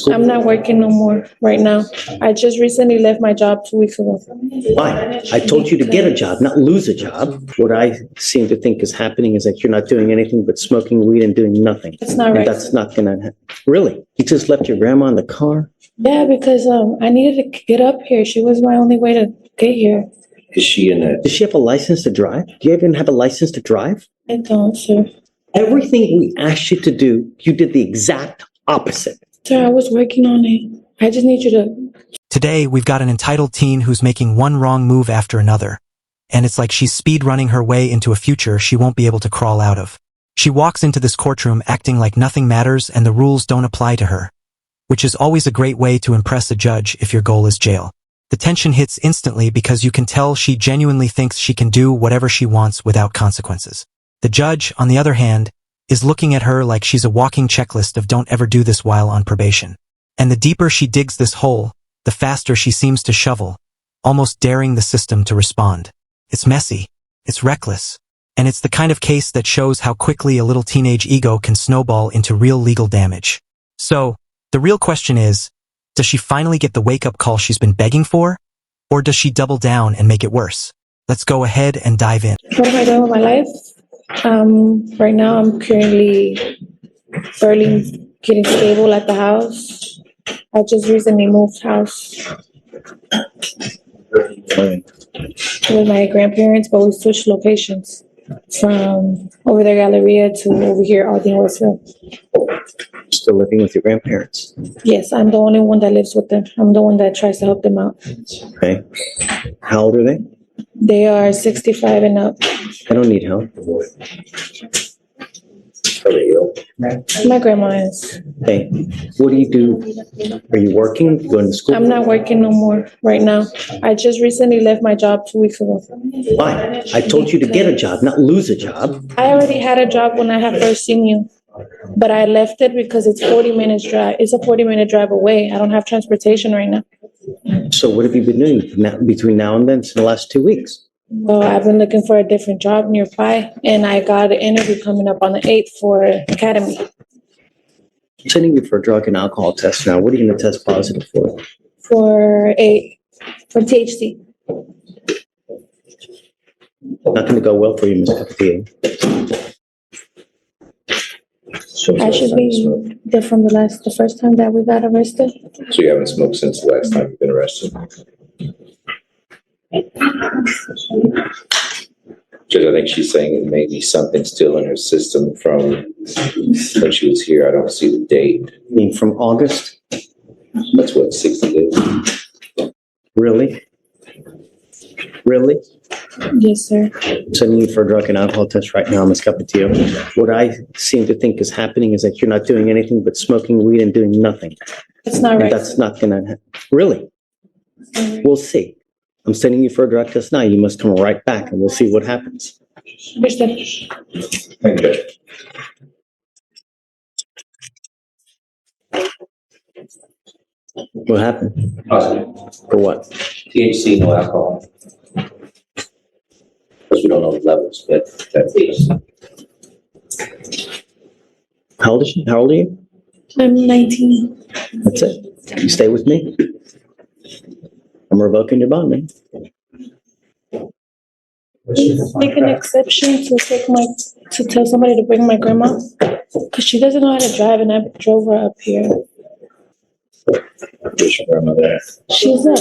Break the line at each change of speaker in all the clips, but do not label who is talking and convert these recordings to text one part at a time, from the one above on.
I'm not working no more right now. I just recently left my job 2 weeks ago.
Why? I told you to get a job, not lose a job. What I seem to think is happening is that you're not doing anything but smoking weed and doing nothing.
That's not
And
right.
that's not gonna happen. Really? You just left your grandma in the car?
Yeah, because I needed to get up here. She was my only way to get here.
Is she in a?
Does she have a license to drive? Do you even have a license to drive?
I don't, sir.
Everything we asked you to do, you did the exact opposite.
Sir, I was working on it. I just need you to...
Today, we've got an entitled teen who's making one wrong move after another. And it's like she's speed running her way into a future she won't be able to crawl out of. She walks into this courtroom acting like nothing matters and the rules don't apply to her, which is always a great way to impress a judge if your goal is jail. The tension hits instantly because you can tell she genuinely thinks she can do whatever she wants without consequences. The judge, on the other hand, is looking at her like she's a walking checklist of don't ever do this while on probation. And the deeper she digs this hole, the faster she seems to shovel, almost daring the system to respond. It's messy, it's reckless, and it's the kind of case that shows how quickly a little teenage ego can snowball into real legal damage. So, the real question is, does she finally get the wake-up call she's been begging for? Or does she double down and make it worse? Let's go ahead and dive in.
What am I doing with my life? Right now, I'm currently barely getting stable at the house. I just recently moved house with my grandparents, but we switched locations from over there, Galleria, to over here, Aldine, Westfield.
Still living with your grandparents.
Yes, I'm the only one that lives with them. I'm the one that tries to help them out.
Okay. How old are they?
They are 65 and up.
I don't need help.
Are they ill?
My grandma is.
Hey, what do you do? Are you working? Going to school?
I'm not working no more right now. I just recently left my job 2 weeks ago.
Why? I told you to get a job, not lose a job.
I already had a job when I had first seen you, but I left it because it's 40 minutes drive. It's a 40-minute drive away. I don't have transportation right now.
So what have you been doing between now and then, for the last 2 weeks?
Well, I've been looking for a different job nearby, and I got an interview coming up on the 8th for Academy.
I'm sending you for a drug and alcohol test now. What are you going to test positive for?
For THC.
Not going to go well for you, Ms. Capitillo.
I should be there from the first time that we got arrested.
So you haven't smoked since the last time you've been arrested? Judge, I think she's saying it may be something still in her system from when she was here. I don't see the date.
I mean, from August?
That's what, 60 days?
Really? Really?
Yes, sir.
I'm sending you for a drug and alcohol test right now, Ms. Capitillo. What I seem to think is happening is that you're not doing anything but smoking weed and doing nothing.
That's not
And
right.
that's not going to happen. Really? We'll see. I'm sending you for a drug test now. You must come right back and we'll see what happens.
Understood.
Thank you, Judge.
What happened?
Positive.
For what?
THC, no alcohol. Because we don't know the levels, but that's it.
How old is she? How old are you?
I'm 19.
That's it. You stay with me. I'm revoking your bond, man.
Make an exception to tell somebody to bring my grandma, because she doesn't know how to drive, and I drove her up here.
Where's your grandmother at?
She's up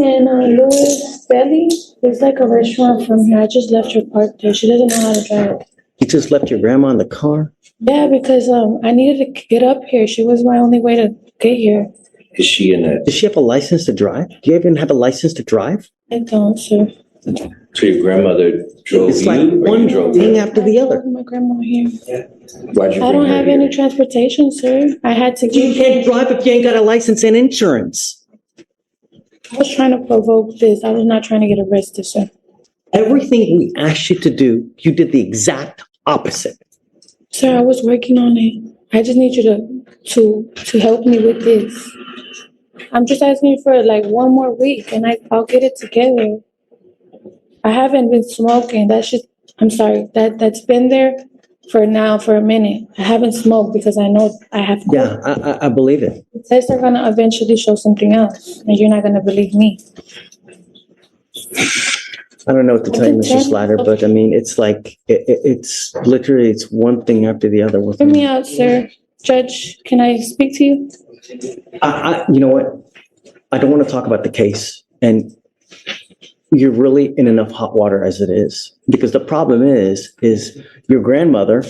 in Louis Belly. There's like a restaurant from here. I just left her parked there. She doesn't know how to drive.
You just left your grandma in the car?
Yeah, because I needed to get up here. She was my only way to get here.
Is she in a?
Does she have a license to drive? Do you even have a license to drive?
I don't, sir.
So your grandmother drove
It's
you?
like
or
one
you drove
thing
her?
after the
I
other.
drove my grandma here.
Why'd you
I
bring
don't
her
have
here?
any transportation, sir. I had to
You can't drive if you ain't got a license and insurance.
I was trying to provoke this. I was not trying to get arrested, sir.
Everything we asked you to do, you did the exact opposite.
Sir, I was working on it. I just need you to help me with this. I'm just asking you for like one more week, and I'll get it together. I haven't been smoking. That's just, I'm sorry, that's been there for now, for a minute. I haven't smoked because I know I have.
Yeah, I believe it.
The tests are gonna eventually show something else, and you're not gonna believe me.
I don't know what to tell you, Mr. Slider, but I mean, it's like, it's literally, it's one thing after the other.
Hear me out, sir. Judge, can I speak to you?
You know what? I don't want to talk about the case, and you're really in enough hot water as it is. Because the problem is your grandmother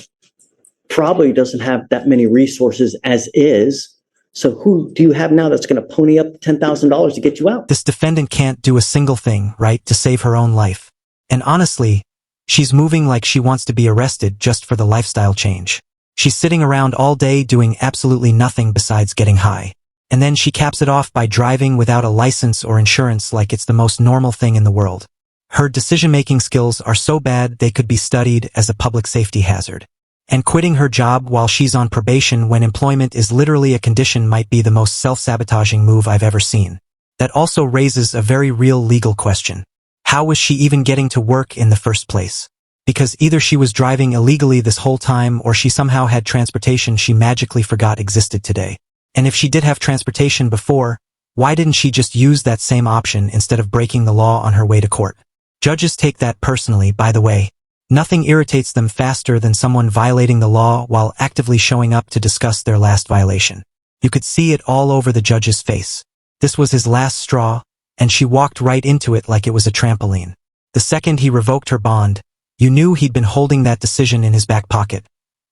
probably doesn't have that many resources as is. So who do you have now that's going to pony up $10,000 to get you out?
This defendant can't do a single thing, right, to save her own life. And honestly, she's moving like she wants to be arrested just for the lifestyle change. She's sitting around all day doing absolutely nothing besides getting high. And then she caps it off by driving without a license or insurance like it's the most normal thing in the world. Her decision-making skills are so bad they could be studied as a public safety hazard. And quitting her job while she's on probation when employment is literally a condition might be the most self-sabotaging move I've ever seen. That also raises a very real legal question. How was she even getting to work in the first place? Because either she was driving illegally this whole time or she somehow had transportation she magically forgot existed today. And if she did have transportation before, why didn't she just use that same option instead of breaking the law on her way to court? Judges take that personally, by the way. Nothing irritates them faster than someone violating the law while actively showing up to discuss their last violation. You could see it all over the judge's face. This was his last straw, and she walked right into it like it was a trampoline. The second he revoked her bond, you knew he'd been holding that decision in his back pocket,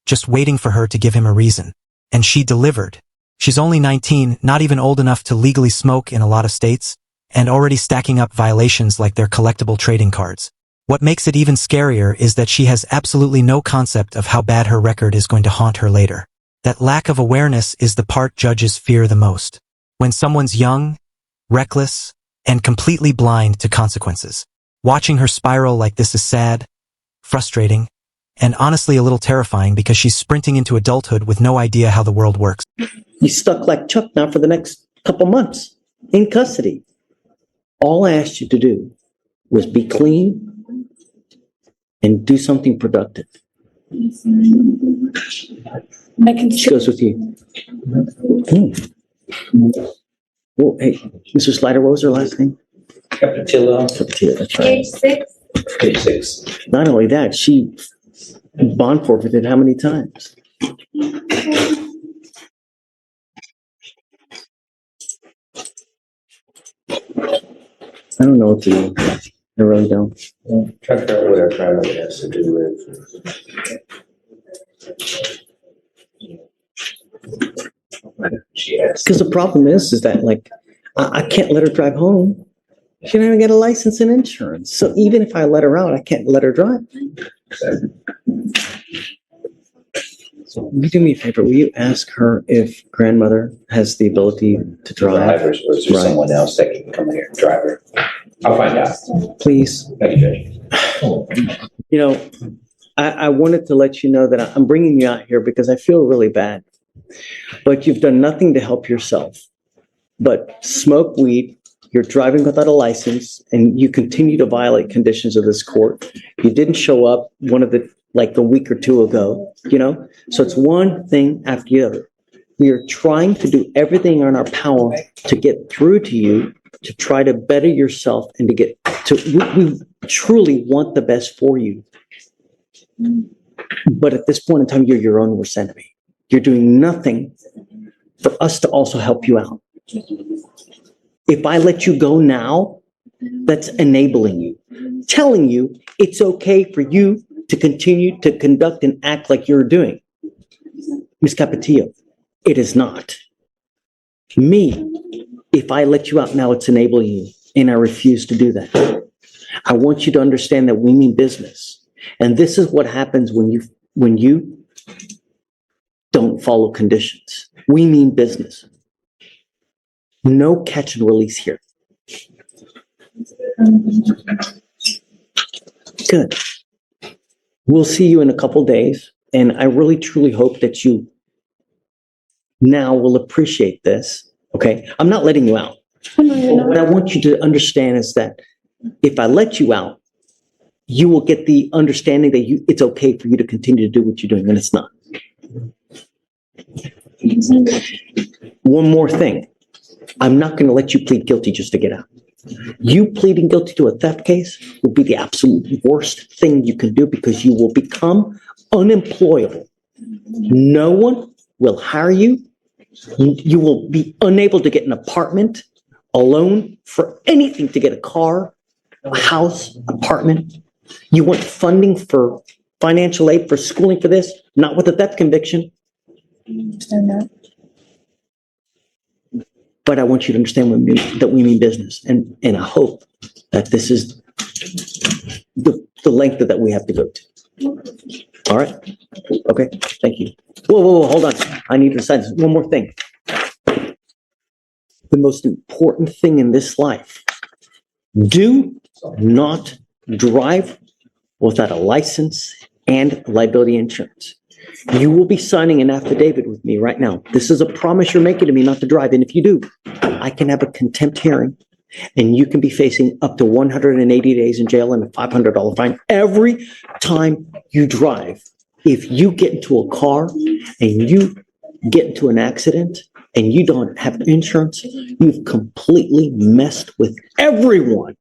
just waiting for her to give him a reason. And she delivered. She's only 19, not even old enough to legally smoke in a lot of states, and already stacking up violations like their collectible trading cards. What makes it even scarier is that she has absolutely no concept of how bad her record is going to haunt her later. That lack of awareness is the part judges fear the most. When someone's young, reckless, and completely blind to consequences. Watching her spiral like this is sad, frustrating, and honestly a little terrifying because she's sprinting into adulthood with no idea how the world works.
He's stuck like Chuck now for the next couple months in custody. All I asked you to do was be clean and do something productive.
I can
She goes with you. Well, hey, Mr. Slider, what was her last name?
Capatillo.
Capatillo, that's right.
Page 6.
Not only that, she bond forfeited how many times? I don't know what to do. I really don't.
Try to figure out what our grandmother has to do with. She has.
Because the problem is that like, I can't let her drive home. She don't even get a license and insurance. So even if I let her out, I can't let her drive. So will you do me a favor? Will you ask her if grandmother has the ability to drive?
Or is there
Right.
someone else that can come here and drive her? I'll find out.
Please.
Thank you, Judge.
You know, I wanted to let you know that I'm bringing you out here because I feel really bad. But you've done nothing to help yourself. But smoke weed, you're driving without a license, and you continue to violate conditions of this court. You didn't show up like a week or two ago, you know? So it's one thing after the other. We are trying to do everything in our power to get through to you, to try to better yourself and to get to, we truly want the best for you. But at this point in time, you're your own worst enemy. You're doing nothing for us to also help you out. If I let you go now, that's enabling you, telling you it's okay for you to continue to conduct and act like you're doing. Ms. Capatillo, it is not. Me, if I let you out now, it's enabling you, and I refuse to do that. I want you to understand that we mean business. And this is what happens when you don't follow conditions. We mean business. No catch and release here. Good. We'll see you in a couple days, and I really truly hope that you now will appreciate this. Okay? I'm not letting you out. What I want you to understand is that if I let you out, you will get the understanding that it's okay for you to continue to do what you're doing, and it's not. One more thing. I'm not going to let you plead guilty just to get out. You pleading guilty to a theft case will be the absolute worst thing you can do because you will become unemployable. No one will hire you. You will be unable to get an apartment, a loan for anything, to get a car, a house, apartment. You want funding for financial aid for schooling for this, not with a theft conviction.
Understand that.
But I want you to understand that we mean business. And I hope that this is the length that we have to go to. All right? Okay, thank you. Whoa, hold on. I need to say one more thing. The most important thing in this life, do not drive without a license and liability insurance. You will be signing an affidavit with me right now. This is a promise you're making to me not to drive. And if you do, I can have a contempt hearing and you can be facing up to 180 days in jail and a $500 fine every time you drive. If you get into a car and you get into an accident and you don't have insurance, you've completely messed with everyone.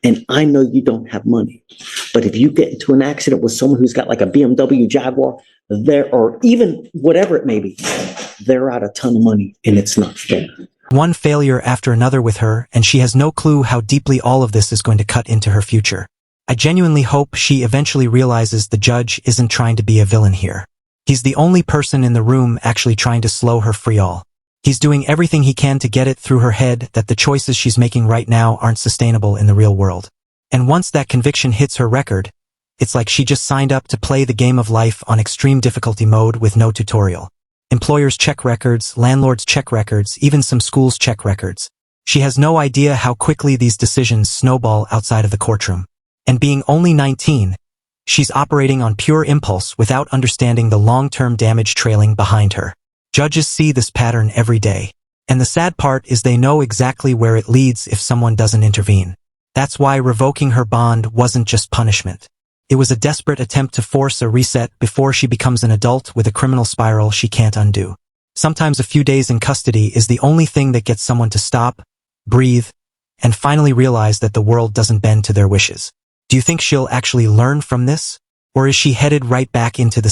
And I know you don't have money, but if you get into an accident with someone who's got like a BMW Jaguar, or even whatever it may be, they're out a ton of money and it's not fair.
One failure after another with her, and she has no clue how deeply all of this is going to cut into her future. I genuinely hope she eventually realizes the judge isn't trying to be a villain here. He's the only person in the room actually trying to slow her free all. He's doing everything he can to get it through her head that the choices she's making right now aren't sustainable in the real world. And once that conviction hits her record, it's like she just signed up to play the game of life on extreme difficulty mode with no tutorial. Employers check records, landlords check records, even some schools check records. She has no idea how quickly these decisions snowball outside of the courtroom. And being only 19, she's operating on pure impulse without understanding the long-term damage trailing behind her. Judges see this pattern every day. And the sad part is they know exactly where it leads if someone doesn't intervene. That's why revoking her bond wasn't just punishment. It was a desperate attempt to force a reset before she becomes an adult with a criminal spiral she can't undo. Sometimes a few days in custody is the only thing that gets someone to stop, breathe, and finally realize that the world doesn't bend to their wishes. Do you think she'll actually learn from this? Or is she headed right back into the